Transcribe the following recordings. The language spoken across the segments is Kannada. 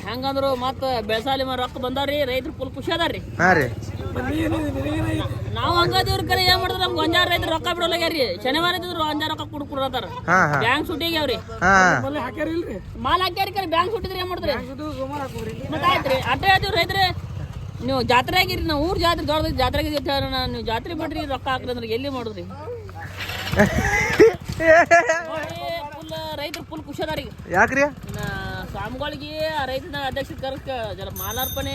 ಹೆಂಗಂದ್ರು ಮತ್ತ ಬೆಳಸಾಲಿ ರೊಕ್ಕ ಬಂದಾವ್ರಿ ರೈತರು ಫುಲ್ ಖುಷಿ ಅದಾರ್ರಿ. ಹಾ ರೀ ನಾವ್ ಹಂಗದಿವ್ರ ಕರೆ ಏನ್ ಮಾಡಿದ್ರ ನಮ್ಗೆ ಒಂಜಾರ ರೈತರು ರೊಕ್ಕ ಬಿಡೋಲಾಗ್ಯಾರಿ. ಶನಿವಾರ ಇದ್ರು ಒಂಜಾರ ರೊಕ್ಕ ಕೊಡ್ತಾರ. ಹಾ ಹಾ ಬ್ಯಾಂಕ್ ಸುಟ್ಟಿಗ್ಯಾವ್ರಿ. ಹಾ ಮಾಲ್ ಹಾಕ್ಯಾರಿ ಕರೆ ಬ್ಯಾಂಕ್ ಸುಟ್ಟಿದ್ರಿ ಏನ್ ಮಾಡಿದ್ರಿ ಮತ್ತೆ ಆಯ್ತ್ರಿ. ಅಟ್ಟೆ ಆಯ್ತು ರೈತ್ರಿ ನೀವು ಜಾತ್ರೆ ಆಗಿರಿ. ನಾವು ಊರ್ ಜಾತ್ರೆ ದೊಡ್ಡ ಜಾತ್ರೆ ನೀವು ಜಾತ್ರೆ ಬಿಡ್ರಿ ರೊಕ್ಕ ಹಾಕ್ರಿ ಅಂದ್ರೆ ಎಲ್ಲಿ ಮಾಡುದ್ರಿ. ಫುಲ್ ರೈತರು ಫುಲ್ ಖುಷಿ ಅದಾರಿ. ಯಾಕ್ರಿ ಸ್ವಾಮಿಗಳಿಗೆ ರೈತನ ಅಧ್ಯಕ್ಷ ಕರ್ಕ ಜರ ಮಾಲಾರ್ಪಣೆ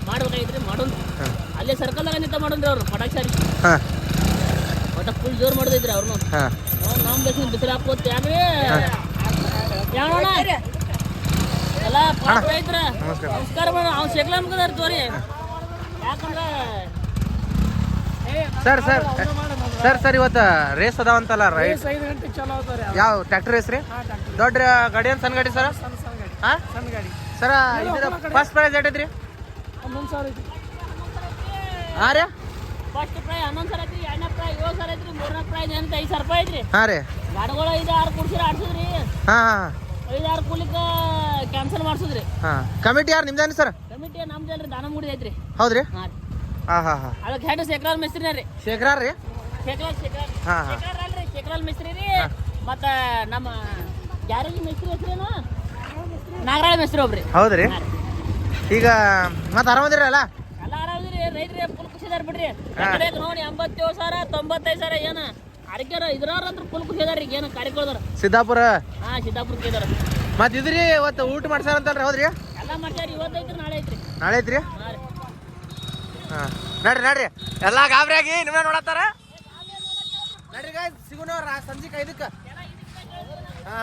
ಮಾಡ್ಬೇಕಾಗಿತ್ರಿ. ಮಾಡೋಣ ಅಲ್ಲೇ ಸರ್ಕಲ್ದಾಗ ನಿಂತ ಮಾಡೋದ್ರಿ ಅವ್ರು ಪಟಾಕ್ಷಾರಿ ಒಟ್ಟ ಫುಲ್ ಜೋರ್ ಮಾಡೋದೈತ್ರಿ ಅವ್ರನ್ನು. ನಮ್ ಬಿಸಿಲು ಹಾಕೋತ್ ಯಾಕ್ರಿ ಯಾವಣ ಎಲ್ಲ ಪಾಪ ರೈತರ ನಮಸ್ಕಾರ ಮಾಡ ಅವ್ನು ಶೆಕ್ಲಮ್ಕದಾರ ತೋರಿ. ಯಾಕಂದ್ರ ಸರ್ ಸರ್ ಸರ್ ಸರ್ ಇವತ್ತು ರೇಸ್ ಅದಾವಂತಲ್ಲ ರೈಟ್ ಯಾವ ಟ್ರ್ಯಾಕ್ಟರ್ ರೇಸ್ ರೀ? ದೊಡ್ಡ ಗಾಡಿ ಅಂತ ಸಣ್ಣ ಗಾಡಿ ಸರ್? ಹಾ ಸರ ಫಸ್ಟ್ ಪ್ರೈಸ್ ಎಷ್ಟೈತ್ರಿ? 11,000 ಐತಿ. ಹಾ ರೀ ಫಸ್ಟ್ ಪ್ರೈಸ್ 11,000 ಐತ್ರಿ, ಎರಡನೇ ಪ್ರೈಸ್ 7,000 ಐತ್ರಿ, ಮೂರನೇ ಪ್ರೈಸ್ ಅಂತ 5,000 ರೂಪಾಯಿ ಐತ್ರಿ. ಹಾ ರೀ ಗಾಡಿಗಳು 5-6 ಕುಡ್ಸಿರ ಆಡ್ಸಿದ್ರಿ. ಹಾ 5-6 ಕೂಲಿಕ ಕ್ಯಾನ್ಸಲ್ ಮಾಡ್ಸುದ್ರಿ. ಹಾ ಕಮಿಟಿ ಯಾರು ನಿಮ್ದೇನು ಸರ್? ಕಮಿಟಿ ನಮ್ದಲ್ರಿ ದಾನ ಮುಡಿ ಐತ್ರಿ. ಹೌದ್ರಿ? ಹಾ ರೀ ಹಾ ಹಾ ಹಾ ಅದಕ್ಕೆ ಹೆಡ್ ಶೇಖರಾಲ್ ಮಿಸ್ತ್ರಿ ರೀ. ಶೇಖರಾರ್ ರೀ? ಹಾ ಹಾ ಅಲ್ರಿ ಶೇಖರಾಲ್ ಮಿಸ್ತ್ರಿ ರೀ. ಮತ್ತ ನಮ್ಮ ಗ್ಯಾರೇಜ್ ಮಿಸ್ತ್ರಿ ಹೆಸ್ರೇನು ನಾಗರಾಳ ಮಿಸ್ತ್ರಿ ಒಬ್ರಿ. ಹೌದ್ರಿ? ಈಗ ಮತ್ತೆ ಆರಾಮದಿರಲ್ಲ? ಎಲ್ಲ ಆರಾಮದಿರಿ. ರೈತ್ರಿ ಫುಲ್ ಖುಷಿ ಅದಾರ ಬಿಡ್ರಿ. ನೋಡಿ 87,000 95,000 ಏನ ಅಡಿಕೆರ ಇದ್ರಂತ್ರ ಫುಲ್ ಖುಷಿ ಅದಾರ. ಈಗ ಏನು ಕಾರ್ಯಕ್ರಮದಾರ ಸಿದ್ದಾಪುರ? ಹಾ ಸಿದ್ದಾಪುರಕ್ಕೆ ಇದಾರ. ಮತ್ತೆ ಇದ್ರಿ ಇವತ್ತು ಊಟ ಮಾಡ್ಸಾರಂತಲ್ರಿ? ಹೌದ್ರಿ? ಎಲ್ಲ ಮಾಡ್ಸ್ಯಾರ. ಇವತ್ತೈತ್ರಿ ನಾಳೆ ಐತ್ರಿ. ನಾಳೆ ಐತ್ರಿ? ಹಾ ರೀ ಹಾ ನಡ್ರಿ ನಡ್ರಿ ಎಲ್ಲ ಗಾಬರಿ ಆಗಿ ನಿಮ್ಮನ್ನ ನೋಡತ್ತಾರ. ನಡ್ರಿ ಸಿಗೋಣ ಸಂಜೆ 5ಕ್ಕೆ. ಹಾ